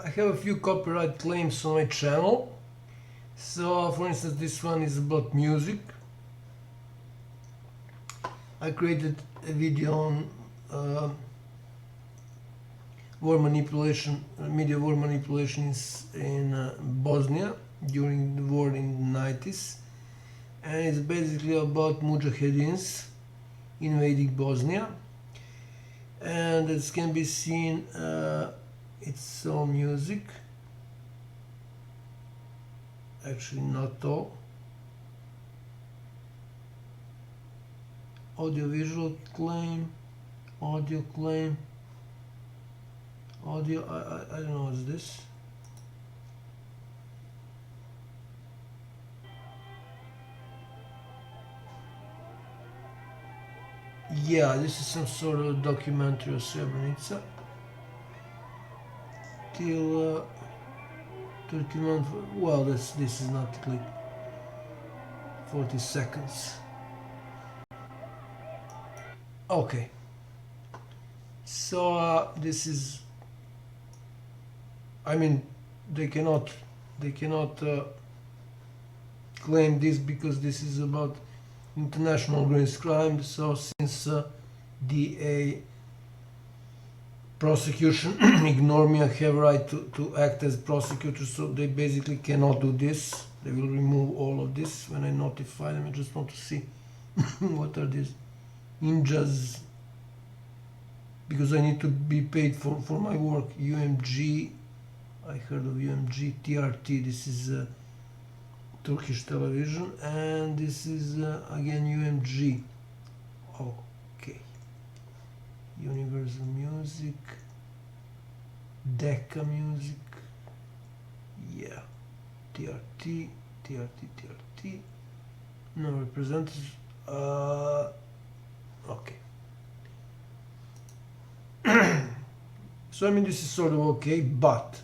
I have a few copyright claims on my channel. So for instance, this one is about music. I created a video on war manipulation, media war manipulation in Bosnia during the war in the 90s, and it's basically about mujahedins invading Bosnia. And as can be seen, it's all music, actually not all. Audiovisual claim, audio claim, audio, I don't know what's this. Yeah, this is some sort of documentary of Srebrenica. Till 30 months, well, this is not like 40 seconds. Okay. So this is, I mean, they cannot claim this because this is about international organized crime. So since DA prosecution ignore me, I have right to act as prosecutor, so they basically cannot do this. They will remove all of this when I notify them. I just want to see what are these ninjas, because I need to be paid for my work. UMG, I heard of UMG. TRT, this is Turkish television, and this is again UMG. Okay. Universal Music, Decca Music, yeah, TRT, no representatives, okay. So I mean, this is sort of okay, but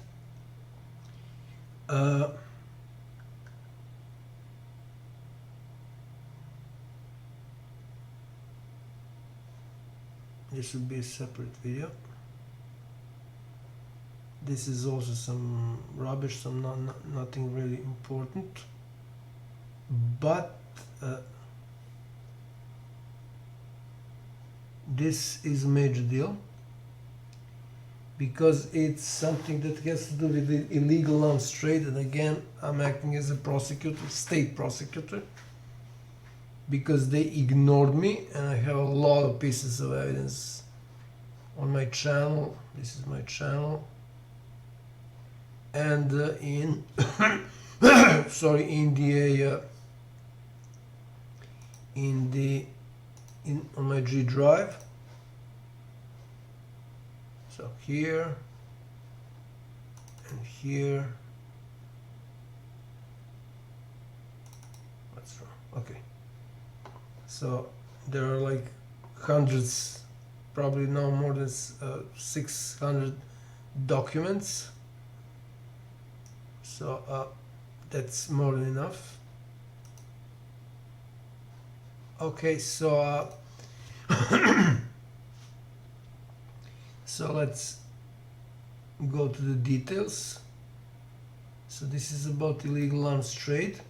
this will be a separate video. This is also some rubbish, some nothing really important, but this is a major deal because it's something that has to do with the illegal arms trade, and again I'm acting as a prosecutor, state prosecutor, because they ignored me, and I have a lot of pieces of evidence on my channel. This is my channel, and in sorry, on my G drive. So here and here. What's wrong? Okay. So there are like hundreds, probably now more than 600 documents. So that's more than enough. Okay, so so let's go to the details. So this is about illegal arms trade,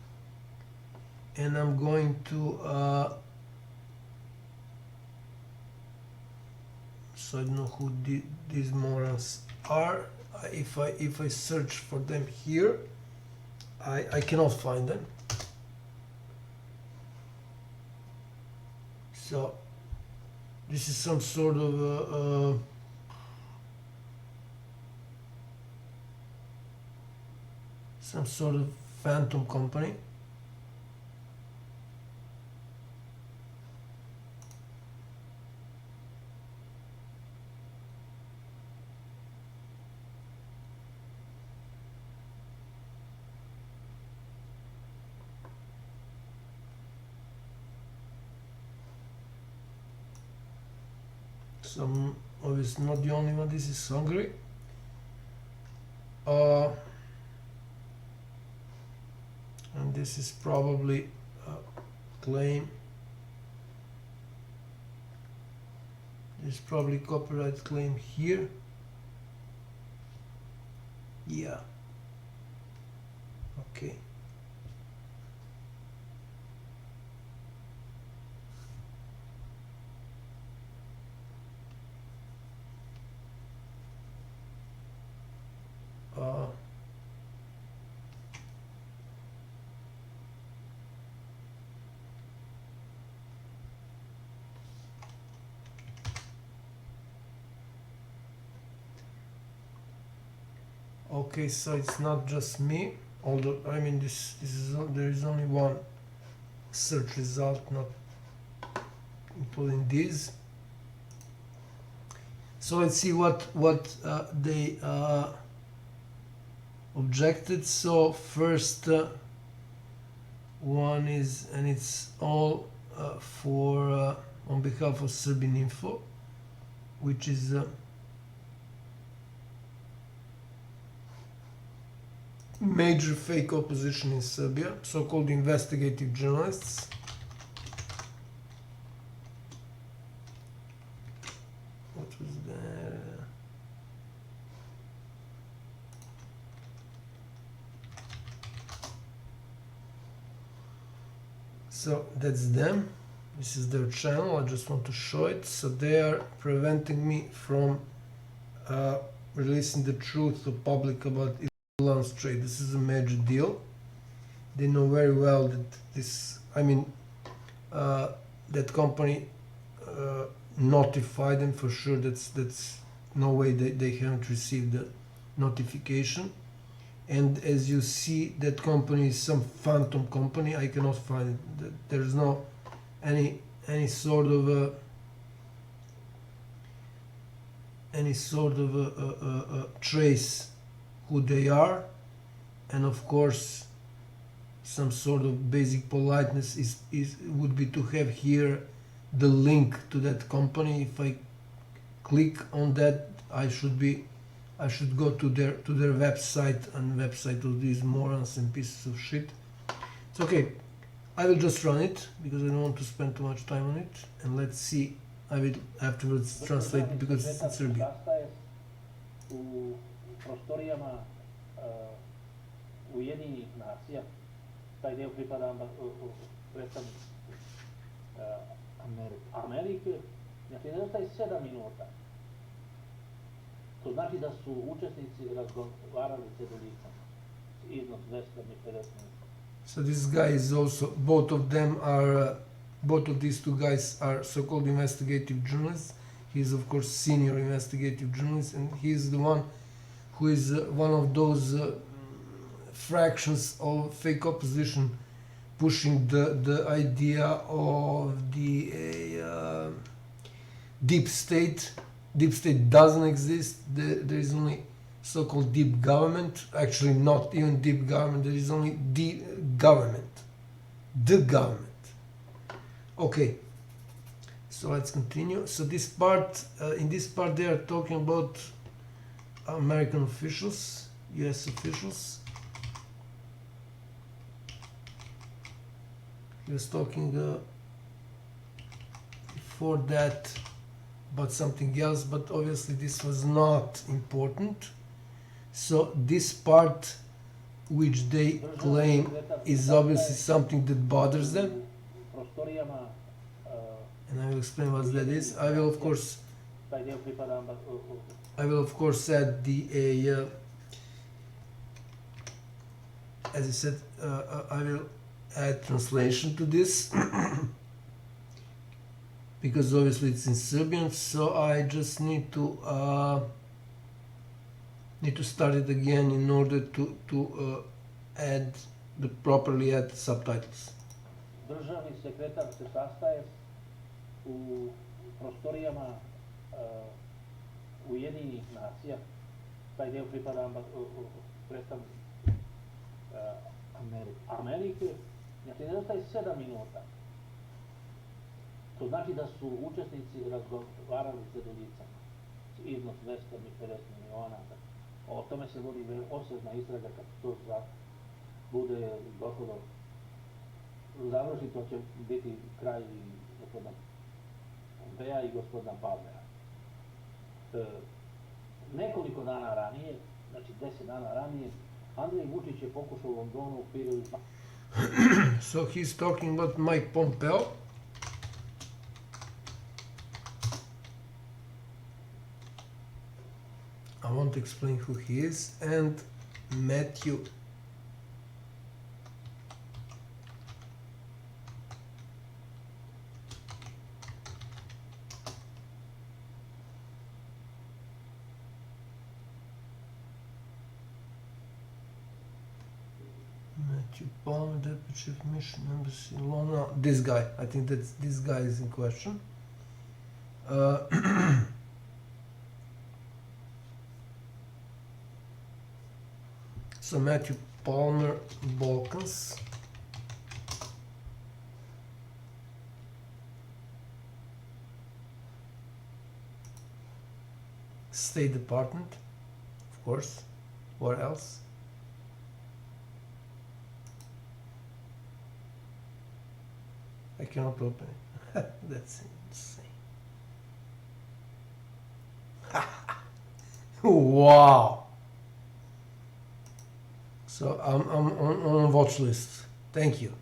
and I'm going to so I don't know who these morons are. If I search for them here, I cannot find them. So this is some sort of phantom company. Some obviously not the only one. This is Hungary. And this is probably a claim. There's probably copyright claim here. Yeah. Okay. Uh, okay, so it's not just me, although I mean this is there is only one search result, not including these. So let's see what they objected. So first one is, and it's all for on behalf of SRBIN INFO, which is major fake opposition in Serbia, so-called investigative journalists. What was that? So that's them. This is their channel. I just want to show it. So they are preventing me from releasing the truth to public about illegal arms trade. This is a major deal. They know very well that this, I mean, that company notified them for sure. That's no way they haven't received the notification. And as you see, that company is some phantom company. I cannot find it. There's no any sort of a trace who they are, and of course some sort of basic politeness is would be to have here the link to that company. If I click on that, I should go to their website, and website of these morons and pieces of shit. It's okay. I will just run it because I don't want to spend too much time on it, and let's see. I will afterwards translate it because it's Serbia. U prostorijama Ujedinjenih nacija, taj dio pripada predstavniku Amerike, znači nedostaje 7 minuta. To znači da su učesnici razgovarali s jedolicama, iznos 250 minuta. So this guy is also, both of these two guys are so-called investigative journalists. He is of course senior investigative journalist, and he is the one who is one of those fractions of fake opposition pushing the idea of the deep state. Deep state doesn't exist. There is only so-called deep government. Actually, not even deep government. There is only the government. The government. Okay. So let's continue. So this part, in this part, they are talking about American officials, U.S. officials. He was talking before that about something else, but obviously this was not important. So this part, which they claim is obviously something that bothers them, and I will explain what that is. I will of course add the as I said, I will add translation to this because obviously it's in Serbian, so I just need to start it again in order to properly add subtitles. Državni sekretar se sastaje u prostorijama Ujedinjenih nacija, taj dio pripada predstavniku Amerike, znači nedostaje 7 minuta. To znači da su učesnici razgovarali s jedolicama, iznos 250 miliona. O tome se vodi opsežna istraga. Kad to bude gotovo završi, to će biti kraj gospodina Pompeja i gospodina Palmera. Nekoliko dana ranije, znači 10 dana ranije, Andrej Vučić je pokušao u Londonu u periodu... So he's talking about Mike Pompeo. I won't explain who he is, and Matthew. Matthew Palmer, Deputy Chief Mission Embassy, Lona. This guy, I think that's this guy is in question. So Matthew Palmer, Balkans. State Department, of course. What else? I cannot open it. That's insane. Wow. So I'm on a watch list. Thank you.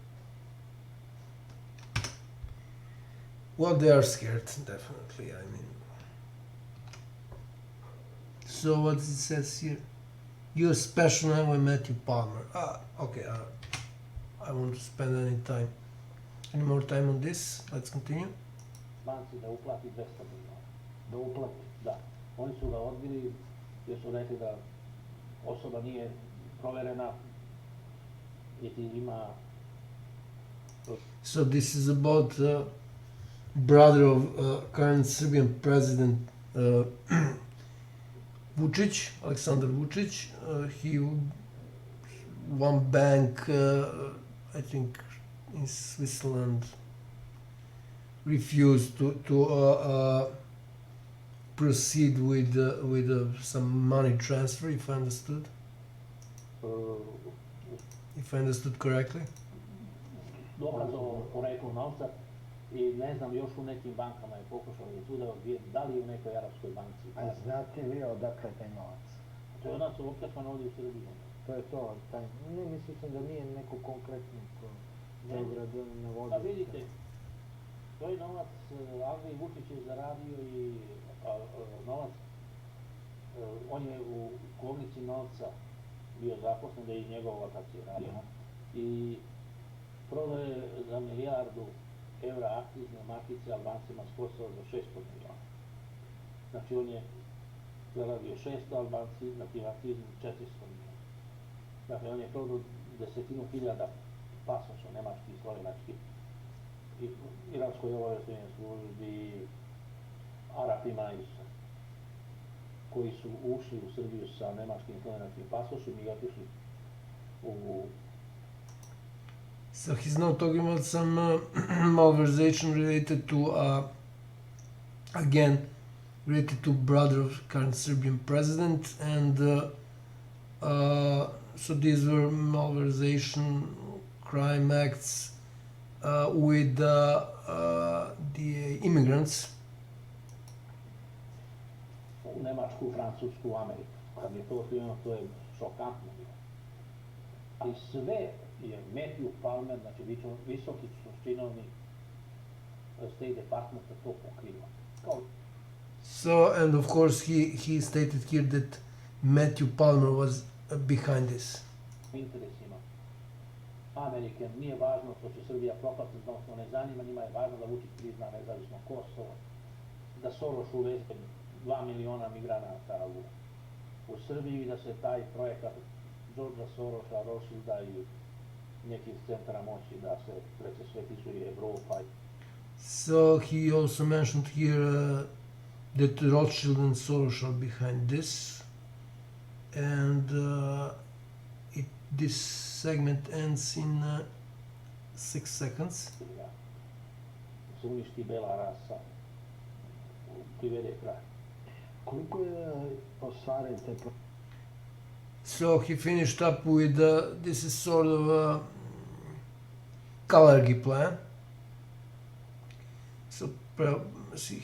Well, they are scared, definitely. I mean. So what it says here? You're special now with Matthew Palmer. Okay. I won't spend any more time on this. Let's continue. banci da uplati 200 miliona. Da uplati, da. Oni su ga odbili jer su rekli da osoba nije proverena, niti ima... So this is about brother of current Serbian president Vučić, Aleksandar Vučić. He one bank, I think in Switzerland, refused to proceed with some money transfer, if I understood. If I understood correctly. Dokaz o poreklu novca i ne znam, još u nekim bankama je pokušao i tuda odbijeti, da li u nekoj arapskoj banci. A znate vi odakle taj novac? To je onak su opljačkan ovdje u Srbiji. To je to, taj, ne mislim da nije neko konkretno Beograd ne vodi. Pa vidite, to je novac, Andrej Vučić je zaradio i novac, on je u kovnici novca bio zaposlen, da je i njegov otac je radio. I prodao je za milijardu evra akcizne markice Albancima s Kosova za 600 miliona. Znači on je zaradio 600, Albanci na tim akciznim 400 miliona. Dakle, on je prodao 10.000 pasoša, nemački i slovenački, i iranskoj obavještajnoj službi, Arapima koji su ušli u Srbiju sa nemačkim i slovenačkim pasošima i otišli u... So he's now talking about some malversation related to, again, related to brother of current Serbian president, and so these were malversation crime acts with the immigrants. U Nemačku, Francusku, u Ameriku. Kad je to otkriveno, to je šokantno bilo. Ali sve je Matthew Palmer, znači visoki činovnik State Departmenta, to pokriva. So, and of course he stated here that Matthew Palmer was behind this. Interesima Amerike nije važno što će Srbija propasti, odnosno ne zanima, njima je važno da Vučić prizna nezavisno Kosovo, da Soros uveze 2 miliona migranata u Srbiji i da se taj projekat Georgea Sorosa, Rothschilda i nekih centara moći da se presvetizuje Evropa. So he also mentioned here that Rothschild and Soros are behind this, and this segment ends in 6 seconds. Se uništi bela rasa, privede kraj. Koliko je ostvaren te So he finished up with this is sort of a Kalergi plan. So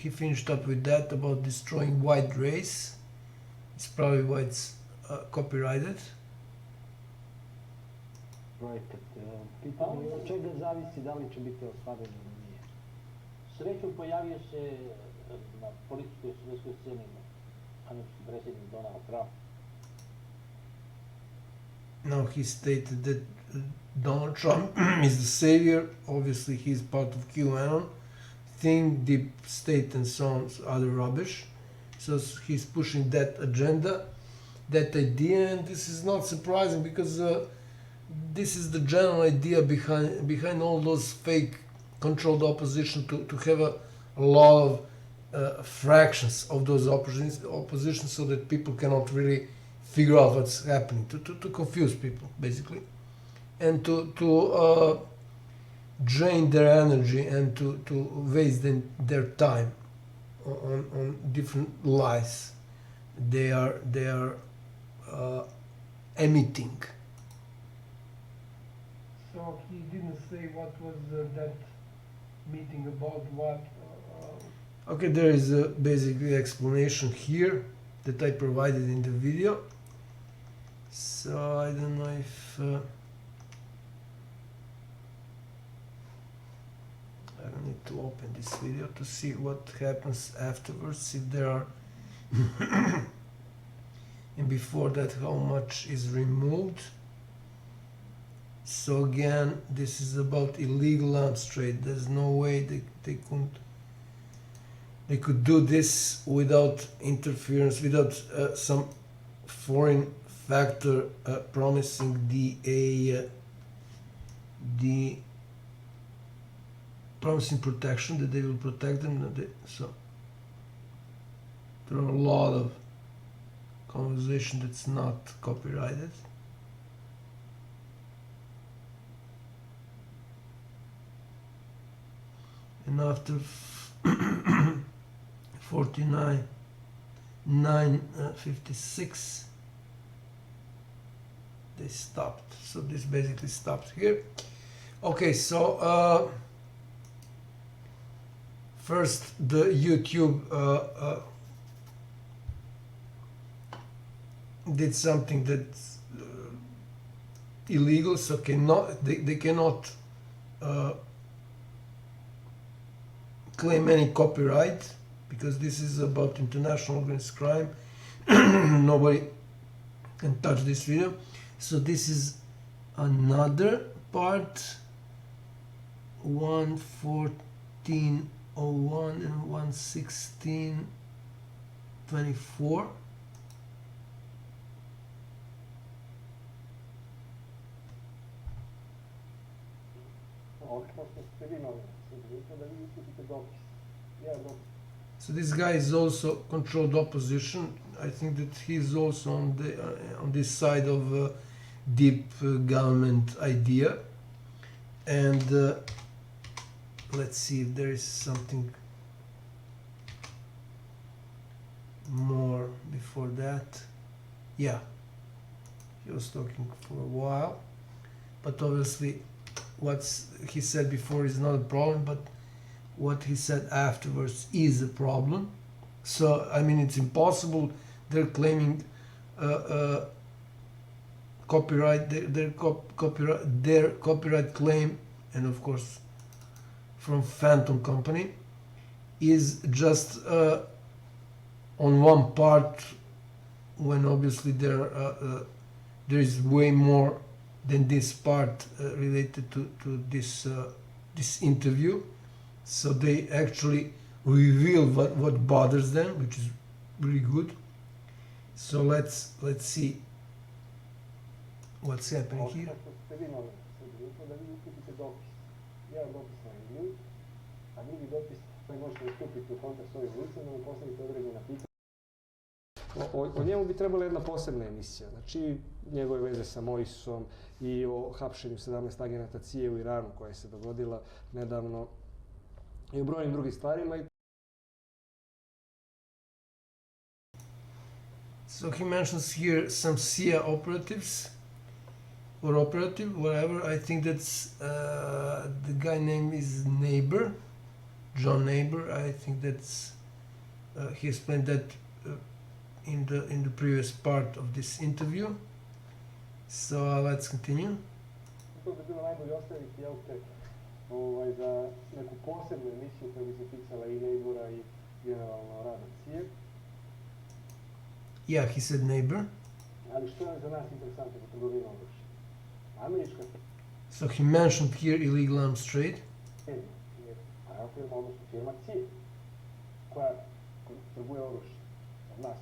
he finished up with that about destroying white race. It's probably why it's copyrighted. Projekat. Pitanje je od čega zavisi da li će biti ostvaren ili nije. Srećom pojavio se na političkoj svjetskoj sceni američki predsjednik Donald Trump. Now he stated that Donald Trump is the savior. Obviously, he's part of QAnon thing, deep state, and so on, other rubbish. So he's pushing that agenda, that idea, and this is not surprising because this is the general idea behind all those fake controlled opposition to have a lot of fractions of those opposition so that people cannot really figure out what's happening, to confuse people basically, and to drain their energy and to waste their time on different lies they are emitting. So he didn't say what was that meeting about, what. Okay, there is a basically explanation here that I provided in the video. So I don't know if I don't need to open this video to see what happens afterwards, if there are and before that how much is removed. So again, this is about illegal arms trade. There's no way they could do this without interference, without some foreign factor promising the promising protection, that they will protect them. So there are a lot of conversation that's not copyrighted. And after 49:9:56 they stopped. So this basically stopped here. Okay, so first the YouTube did something that's illegal, so they cannot claim any copyright because this is about international organized crime. Nobody can touch this video. So this is another part, 1:14:01 and 1:16:24. So this guy is also controlled opposition. I think that he's also on this side of deep government idea. And let's see if there is something more before that. Yeah, he was talking for a while, but obviously what he said before is not a problem, but what he said afterwards is a problem. So I mean, it's impossible. They're claiming copyright, their copyright claim, and of course from Phantom Company, is just on one part, when obviously there is way more than this part related to this this interview. So they actually reveal what bothers them, which is really good. So let's see what's happening here. O njemu bi trebala jedna posebna emisija, znači njegove veze sa Moisom i o hapšenju 17 agenata CIA u Iranu koja se dogodila nedavno i o brojnim drugim stvarima. So he mentions here some CIA operatives or operative, whatever. I think that's the guy name is Neighbor, John Neighbor. I think that's he explained that in the previous part of this interview. So let's continue. To bi bilo najbolje ostaviti, jel te, za neku posebnu emisiju koja bi se ticala i neighbora i generalno rada CIA. Yeah, he said neighbor. Ali što je za nas interesantno za trgovinu oružja? Američka So he mentioned here illegal arms trade. firma, odnosno firma CIA, koja trguje oružje od nas.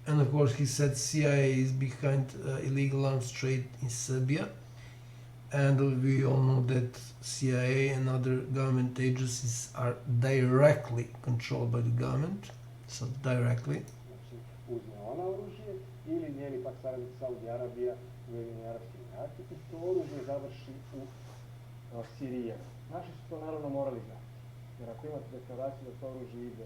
And of course he said CIA is behind illegal arms trade in Serbia. And we all know that CIA and other government agencies are directly controlled by the government. So directly. Znači, uzme ona oružje ili njeni pak saradnik Saudi Arabija, Ujedinjeni Arapski Emirati i to oružje završi u Siriji. Naši su to naravno morali znati. Jer ako imate deklaraciju da to oružje ide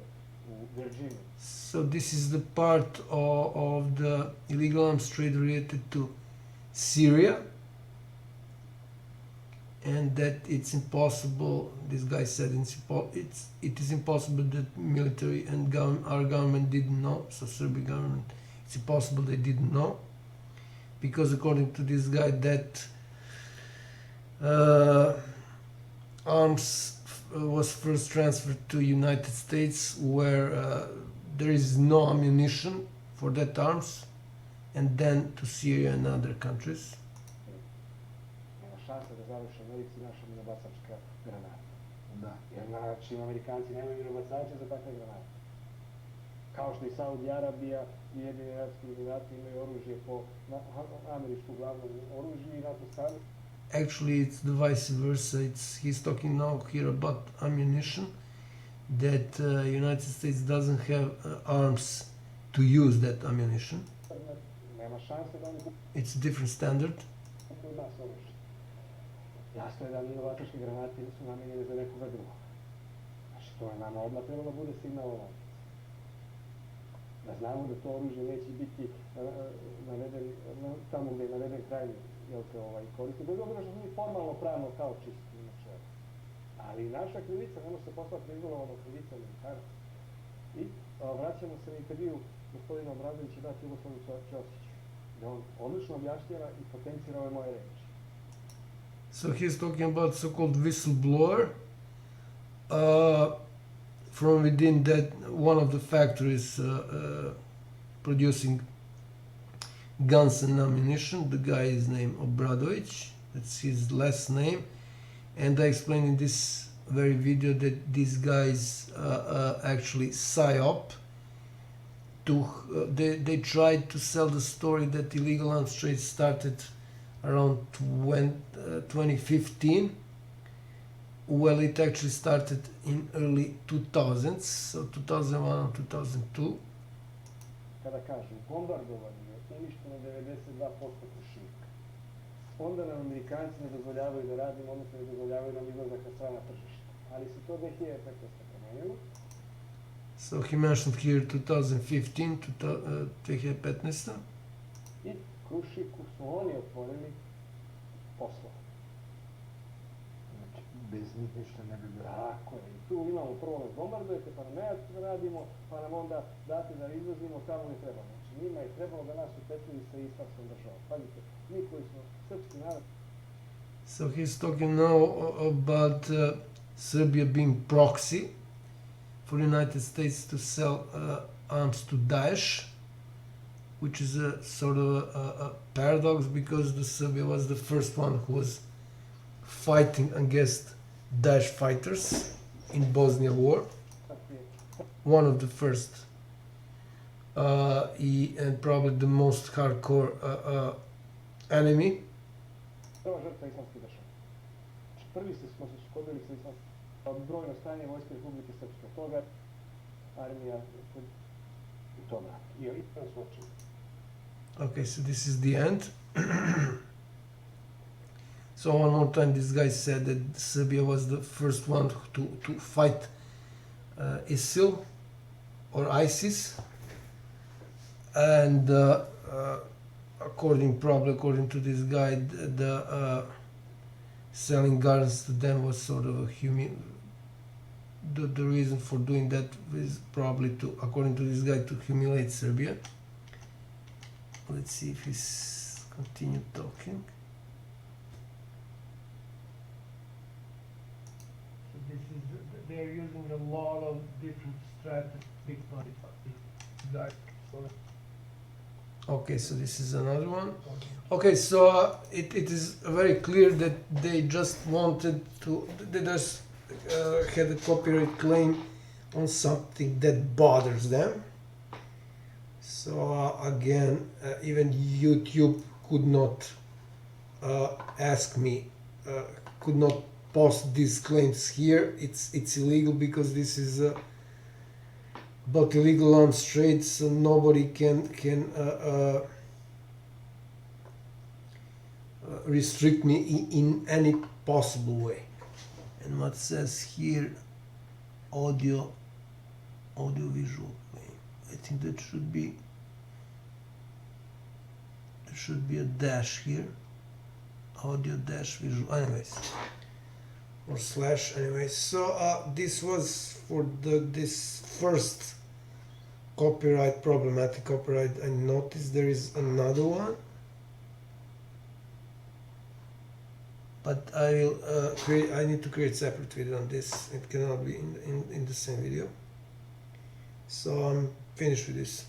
u Virginiju. So this is the part of the illegal arms trade related to Syria. And that it's impossible, this guy said it is impossible that military and our government didn't know, so Serbian government, it's impossible they didn't know, because according to this guy that arms was first transferred to United States where there is no ammunition for that arms, and then to Syria and other countries. Šansa da završi Americi naša minobacačka granata. Da. Jer znači Amerikanci nemaju minobacače za takve granate. Kao što i Saudi Arabija i Ujedinjeni Arapski Emirati imaju oružje po američku glavnom oružju i NATO savez. Actually, it's the vice versa. He's talking now here about ammunition, that United States doesn't have arms to use that ammunition. Nema šanse da oni It's a different standard. kupuju od nas oružje. Jasno je da minobacačke granate nisu namenjene za nekoga drugog. Znači, to je nama odmah trebalo da bude signal ovom. Da znamo da to oružje neće biti naveden tamo gdje je naveden krajnji koristi. Bez obzira što smo mi formalno pravno kao čisti načelo. Ali naša krivica ne može se poslati izolovano krivica militara. I vraćamo se na intervju gospodina Obradovića dati Jugoslavu Ćosiću, gdje on odlično objašnjava i potencira ove moje reči. So he's talking about so-called whistleblower from within that one of the factories producing guns and ammunition. The guy is named Obradović. That's his last name. And I explained in this very video that these guys actually psyop. They tried to sell the story that illegal arms trade started around 2015. Well, it actually started in early 2000s, so 2001 and 2002. Kada kažu bombardovanje je uništeno 92% krušnika, onda nam Amerikanci ne dozvoljavaju da radimo, odnosno ne dozvoljavaju nam izlazak na strana tržišta. Ali se to 2015. promenilo. So he mentioned here 2015 to 2015. I Krušiku su oni otvorili poslove. Znači, bez njih ništa ne bi bilo. Tako je. I tu imamo prvo nas bombardujete, pa nam ne radimo, pa nam onda date da izlazimo tamo ne treba. Znači, njima je trebalo da nas upetljaju sa islamskom državom. Pazite, mi koji smo srpski narod. So he's talking now about Serbia being proxy for United States to sell arms to Daesh, which is a sort of a paradox, because the Serbia was the first one who was fighting against Daesh fighters in Bosnia war, one of the first and probably the most hardcore enemy. Prva žrtva islamske države. Znači, prvi smo se sukobili sa islamskim. Brojno stanje vojske Republike Srpske. Toga armija u tom ratu. I nas očinu. Okay, so this is the end. So one more time, this guy said that Serbia was the first one to fight ISIL or ISIS, and according to this guy, the selling guns to them was sort of a the reason for doing that is probably to, according to this guy, to humiliate Serbia. Let's see if he's continue talking. So this is they're using a lot of different strategies. Okay, so this is another one. Okay, so it is very clear that they just wanted to, they just had a copyright claim on something that bothers them. So again, even YouTube could not ask me, could not post these claims here. It's illegal because this is but illegal on straight, so nobody can restrict me in any possible way. And what says here, audio visual. I think that should be, there should be a dash here, audio dash visual. Anyways, or slash. Anyways, so this was for this first problematic copyright. I noticed there is another one, but I will I need to create separate video on this. It cannot be in the same video. So I'm finished with this.